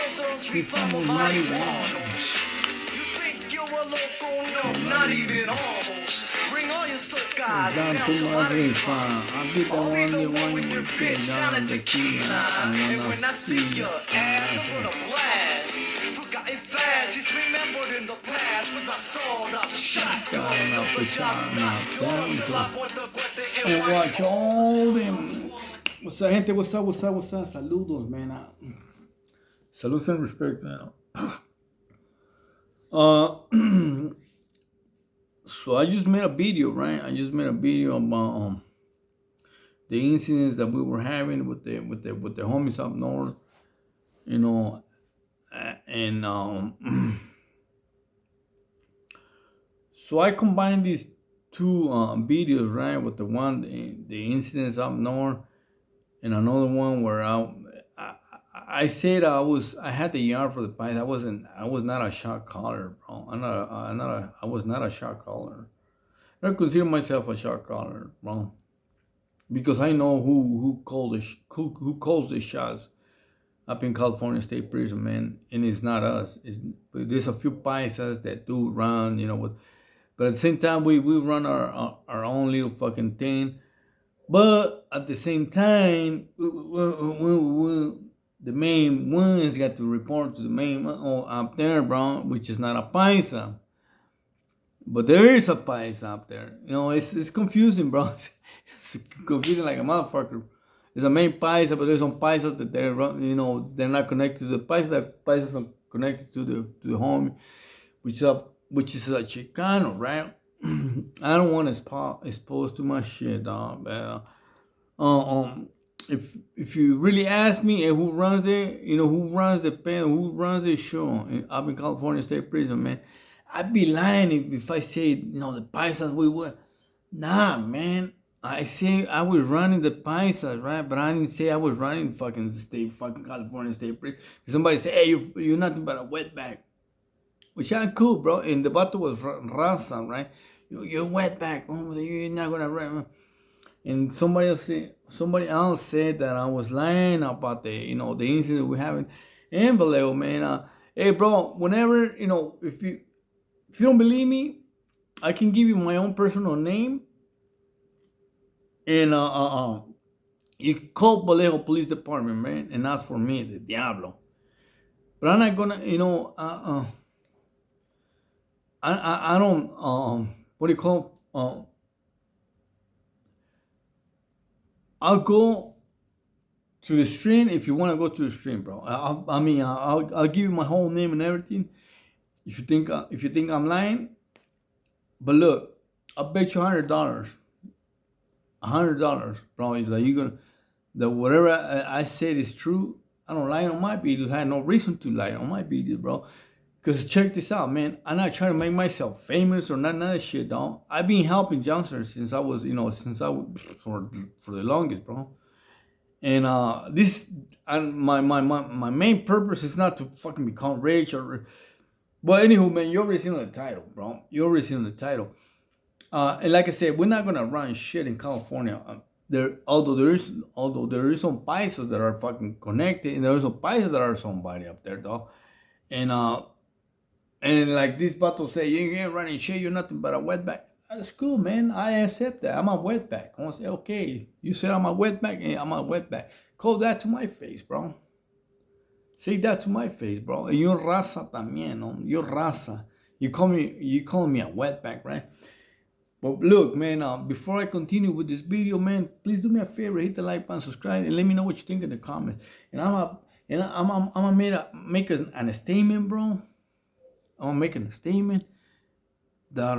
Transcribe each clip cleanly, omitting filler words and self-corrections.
Fifamos marihuana. You think you're a local? No, not even almost. Bring all your soap guys down to my rifa. I'll be the one with your bitch down in tequila. And when I see your ass, I'm gonna blast. Forgotten fast, it's remembered in the past with my sword up shot. And watch all them. What's up, gente? What's up? Saludos, man. Saludos and respect, man. So I just made a video, right? I just made a video about the incidents that we were having with the homies up north, you know, and so I combined these two videos, right, with the one the incidents up north, and another one where I said I had the yard for the Paisas. I was not a shot caller, bro. I was not a shot caller. I don't consider myself a shot caller, bro, because I know who calls the shots up in California State Prison, man, and it's not us. There's a few Paisas that do run, you know, but at the same time we run our own little fucking thing. But at the same time, the main ones got to report to the main up there, bro, which is not a Paisa. But there is a Paisa up there. You know, it's confusing, bro. It's confusing like a motherfucker. There's a main Paisa, but there's some Paisas that they're, you know, they're not connected to the Paisa. The Paisas are connected to the home, which is a Chicano, right? I don't want to expose too much shit, dog. If you really ask me who runs it, you know, who runs the pen, who runs the show up in California State Prison, man, I'd be lying if I say, you know, the Paisas we were. Nah, man. I say I was running the Paisas, right? But I didn't say I was running fucking California State Prison. Somebody say, hey, you're nothing but a wetback. Which I'm cool, bro. And the battle was Raza, right? You're wetback. Oh, you're not gonna run. And somebody else said that I was lying about the incident we having in Vallejo, man. Hey, bro, whenever, you know, if you don't believe me, I can give you my own personal name, and you call Vallejo Police Department, man, and ask for me, the Diablo. But I'm not gonna, you know, I don't what do you call I'll go to the stream if you want to go to the stream, bro. I'll give you my whole name and everything. If you think I'm lying, but look, I'll bet you $100, bro. Is that you gonna that whatever I said is true? I don't lie on my videos. I had no reason to lie on my videos, bro. Cause check this out, man. I'm not trying to make myself famous or none of that shit, dog. I've been helping youngsters since I was for the longest, bro. And my main purpose is not to fucking become rich or. But anywho, man, you already seen the title, bro. You already seen the title. And like I said, we're not gonna run shit in California. Although there is some Paisas that are fucking connected, and there are some Paisas that are somebody up there, dog. And like this battle say, you ain't running shit, you're nothing but a wetback. That's cool, man. I accept that. I'm a wetback. I want to say, okay, you said I'm a wetback, and I'm a wetback. Call that to my face, bro. Say that to my face, bro. And you're raza también, no? You're raza. You call me a wetback, right? But look, man, before I continue with this video, man, please do me a favor, hit the like button, subscribe, and let me know what you think in the comments. And I'm gonna make a statement, bro. I'm making a statement that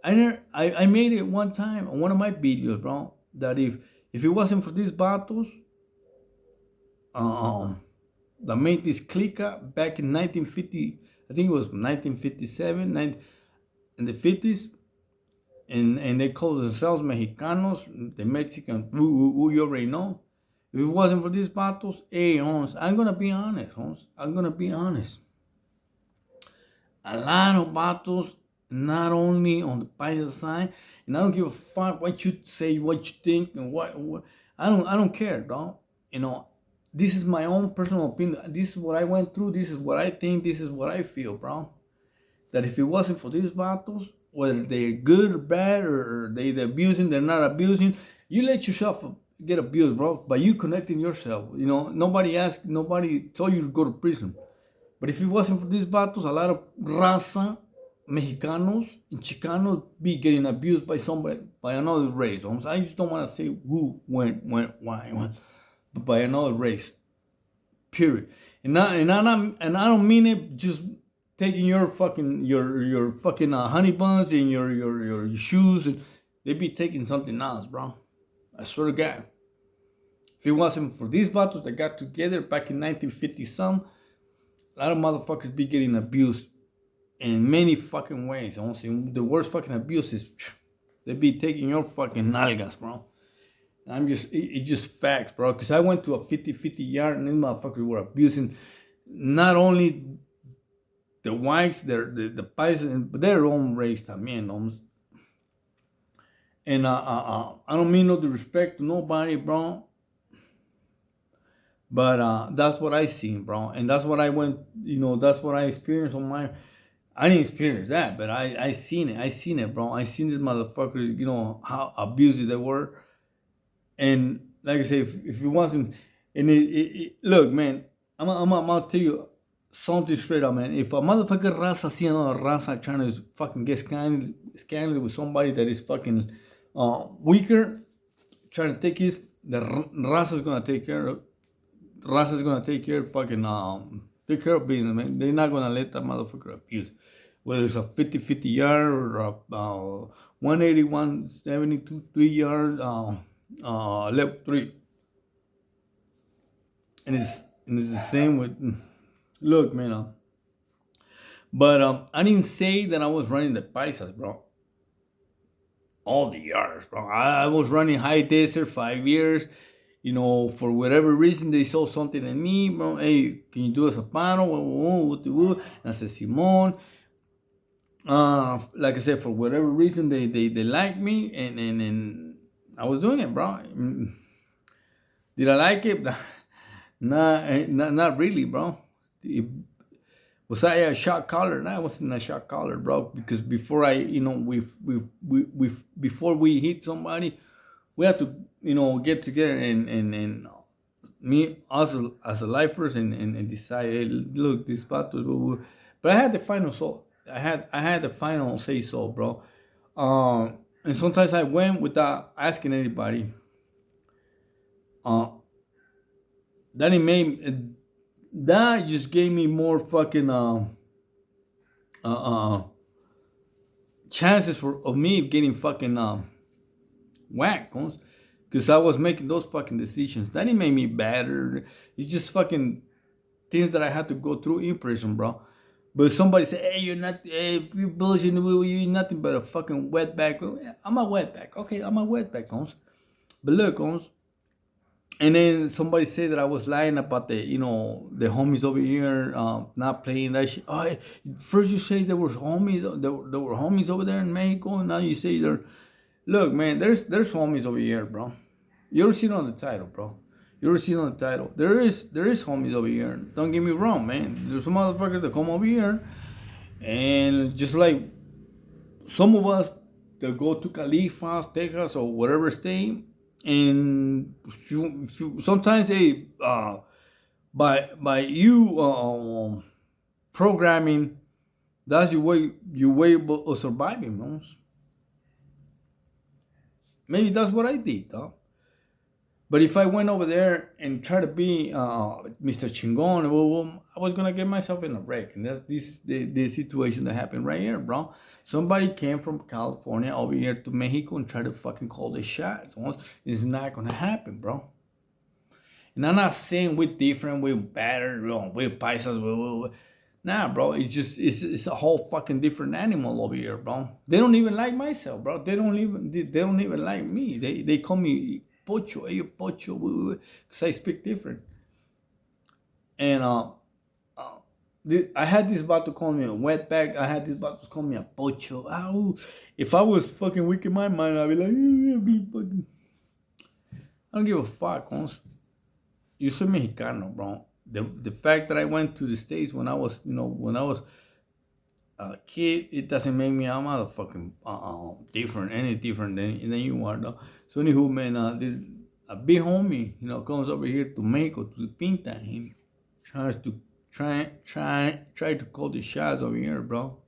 I made it one time on one of my videos, bro, that if it wasn't for these battles that made this clica back in 1950, I think it was 1957, in the 50s, and they called themselves Mexicanos, the Mexican, who you already know. If it wasn't for these battles, hey, Hans, I'm gonna be honest, Hans. I'm gonna be honest. A lot of battles, not only on the Paisa side, and I don't give a fuck what you say, what you think, and what I don't care, dog. You know, This is my own personal opinion. This is what I went through. This is what I think. This is what I feel, bro. That if it wasn't for these battles, whether they're good or bad, or they're abusing, they're not abusing, you let yourself get abused, bro, by you connecting yourself. You know, nobody told you to go to prison. But if it wasn't for these battles, a lot of raza, Mexicanos, and Chicanos be getting abused by somebody, by another race. I just don't want to say who, when, why, but by another race. Period. And I don't mean it just taking your fucking honey buns and your shoes, and they be taking something else, bro. I swear to God. If it wasn't for these battles that got together back in 1950 some, a lot of motherfuckers be getting abused in many fucking ways. Honestly, the worst fucking abuse is they be taking your fucking nalgas, bro. And it's just facts, bro. Because I went to a 50-50 yard and these motherfuckers were abusing not only the whites, the Paisas, but their own race también, almost. And I don't mean no disrespect to nobody, bro. But that's what I seen, bro. And that's what I went, that's what I experienced on my. I didn't experience that, but I seen it. I seen it, bro. I seen these motherfuckers, how abusive they were. And like I say, if it wasn't, and look, man, I'm gonna tell you something straight up, man. If a motherfucker raza see another raza trying to fucking get scandalous with somebody that is fucking weaker, trying to take his, the raza's gonna take care of. Raza's gonna take care of fucking take care of business, man. They're not gonna let that motherfucker abuse. Whether it's a 50-50 yard or a 181, 72, 3 yard, level 3. And it's the same with, look, man. But I didn't say that I was running the Paisas, bro. All the yards, bro. I was running high desert 5 years. For whatever reason, they saw something in me, bro. Hey, can you do a zapano? And I said, Simon. Like I said, for whatever reason, they liked me, and I was doing it, bro. Did I like it? Not really, bro. Was I a shot caller? No, I wasn't a shot caller, bro. Because before before we hit somebody, we have to, get together and us as a lifers and decide, hey, look, this battle. But I had the final so. I had the final say so, bro. And sometimes I went without asking anybody. That just gave me more fucking chances of me getting fucking whacked, because I was making those fucking decisions. That didn't make me better. It's just fucking things that I had to go through in prison, bro. But somebody say, hey, you're bullshitting, you're nothing but a fucking wetback. I'm a wetback. Okay, I'm a wetback, Holmes. But look, Holmes. And then somebody said that I was lying about the homies over here not playing that shit. Oh, first you say there were homies over there in Mexico, and now you say they're. Look, man, there's homies over here, bro. You ever seen on the title, bro? You ever seen on the title? There is homies over here. Don't get me wrong, man. There's some motherfuckers that come over here, and just like some of us that go to Califas, Texas, or whatever state, and sometimes by you programming, that's your way of surviving, man. Maybe that's what I did, though. But if I went over there and tried to be Mr. Chingon, well, I was gonna get myself in a wreck. And that's the situation that happened right here, bro. Somebody came from California over here to Mexico and tried to fucking call the shots. It's not gonna happen, bro. And I'm not saying we're different, we're better, we're Paisas, nah, bro. It's a whole fucking different animal over here, bro. They don't even like myself, bro. They don't even like me. They call me Pocho, hey, Pocho, because I speak different. And I had this about to call me a wetback. I had this about to call me a Pocho. Ow. If I was fucking weak in my mind, I'd be like, be fucking. I don't give a fuck, honestly. you soy Mexicano, bro. The fact that I went to the States when I was, when I was a kid, it doesn't make me a motherfucking different, any different than you are, though. So anywho, man, a big homie, comes over here to Mexico to the Pinta, and tries to try to call the shots over here, bro.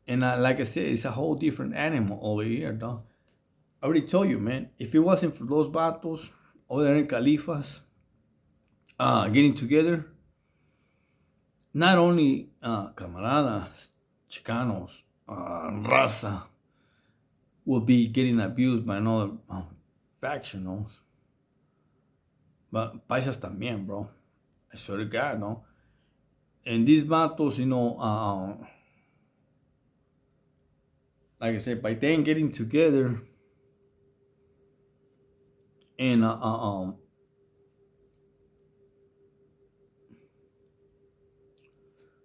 And like I said, it's a whole different animal over here, dog. I already told you, man. If it wasn't for those vatos over there in Califas, getting together, not only camaradas, Chicanos, raza will be getting abused by another faction, no? But Paisas también, bro. I swear to God, no? And these vatos, like I said, by then getting together and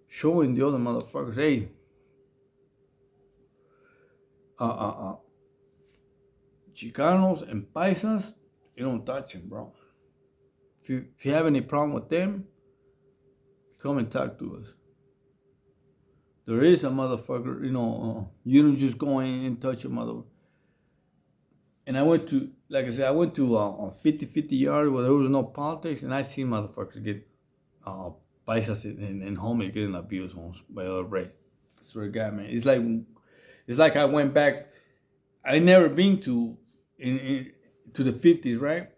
showing the other motherfuckers, hey, Chicanos and Paisas, you don't touch them, bro. If you have any problem with them, come and talk to us. There is a motherfucker, you don't just go in and touch a motherfucker. And I went to, like I said, I went to 50-50 yard where there was no politics, and I see motherfuckers get Paisas and homies getting abused by other race. I swear to God, man. It's like I went back. I never been to the 50s, right?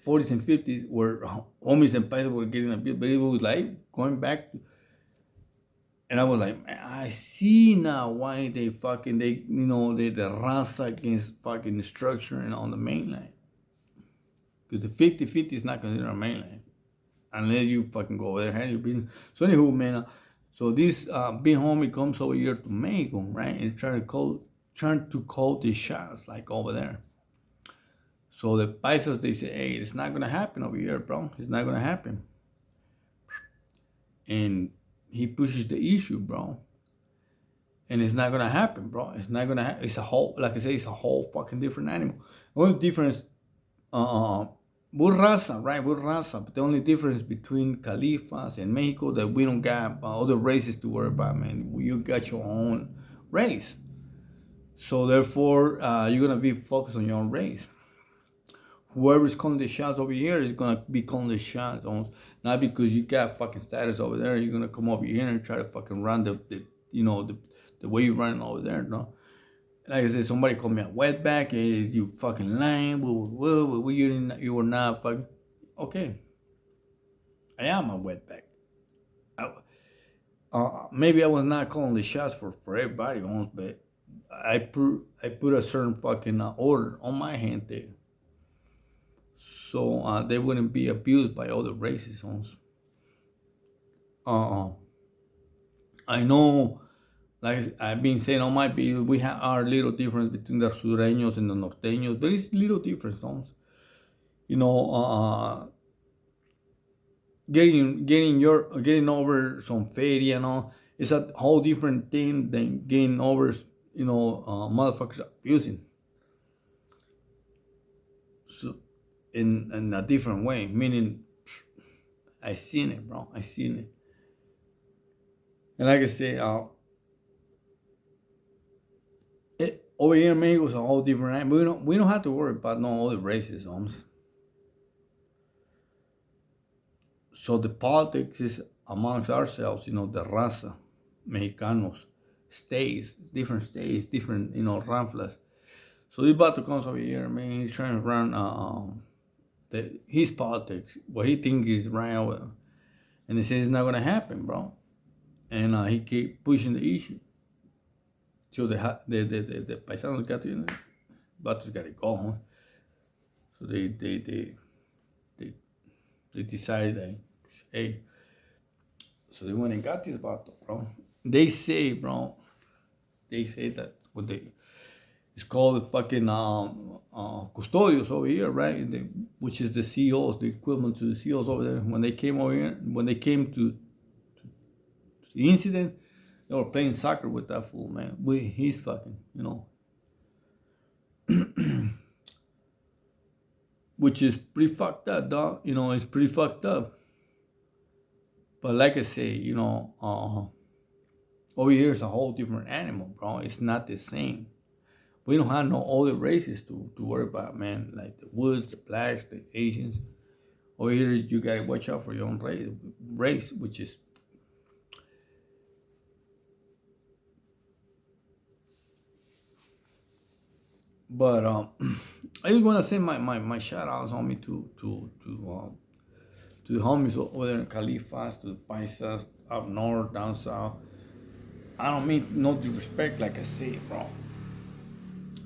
40s and 50s, where homies and Paisas were getting abused, but it was like going back. And I was like, man, I see now why they the raza against fucking structure and on the mainland. Because the 50-50 is not considered a mainland. Unless you fucking go over there, handle your business. So anywho, man, so this big homie comes over here to Mexico, right? And trying to call the shots like over there. So the Paisas, they say, hey, it's not gonna happen over here, bro. It's not gonna happen. And he pushes the issue, bro. And it's not gonna happen, bro. It's not gonna happen. It's a whole, like I say, it's a whole fucking different animal. The only difference, we're raza, right? We're raza. But the only difference between Califas and Mexico that we don't got other races to worry about, man. You got your own race. So therefore, you're gonna be focused on your own race. Whoever's calling the shots over here is gonna be calling the shots, not because you got fucking status over there. You're gonna come over here and try to fucking run the way you run over there, no. Like I said, somebody called me a wetback. Hey, you fucking lying. You were not fucking okay. I am a wetback. Maybe I was not calling the shots for everybody, but I put a certain fucking order on my hand there. So they wouldn't be abused by other races. I know, like I've been saying on my videos, we have our little difference between the sureños and the norteños, but it's little difference. Getting over some feria, it's a whole different thing than getting over, motherfuckers abusing. So, in a different way, meaning I seen it, bro. I seen it. And like I say, over here in Mexico is a whole different. We don't have to worry about no other races, So the politics is amongst ourselves, the raza, Mexicanos, different states, different, ranflas. So this vato comes over here, man. He's trying to run his politics, what he thinks is right over, and he says it's not gonna happen, bro. And he keep pushing the issue till the paisanos got to, vatos got to go, huh? So they decided that, hey, so they went and got this vato, bro. They say that it's called the fucking custodios over here, right? Which is the CEOs, the equivalent to the CEOs over there. When they came over here, when they came to the incident, they were playing soccer with that fool, man. He's fucking, which is pretty fucked up, dog. You know, it's pretty fucked up. But like I say, over here is a whole different animal, bro. It's not the same. We don't have no other races to worry about, man. Like the woods, the blacks, the Asians. Over here, you gotta watch out for your own race, which is. But I just want to send my shout outs, homie, to the homies over there in Califas, to the Paisas up north, down south. I don't mean no disrespect, like I said, bro.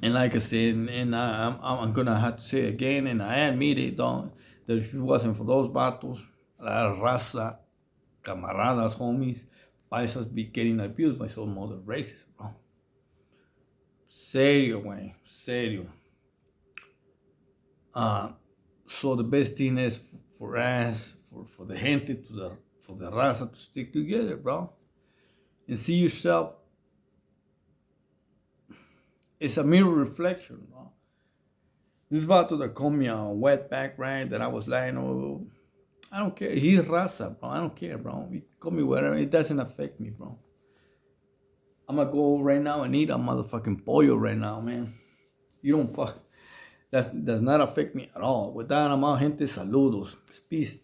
And like I said, and I'm gonna have to say it again, and I admit it, dog, that if it wasn't for those battles, la raza, camaradas, homies, Paisas be getting abused by some other races, bro. Serio, güey, serio. So the best thing is for us, for the gente, for the raza to stick together, bro. And see yourself. It's a mirror reflection, bro. This vato that called me a wetback, right? That I was lying over. I don't care. He's raza, bro. I don't care, bro. He call me whatever. It doesn't affect me, bro. I'm gonna go right now and eat a motherfucking pollo right now, man. You don't fuck. That does not affect me at all. With that, I'm out, gente. Saludos. Peace.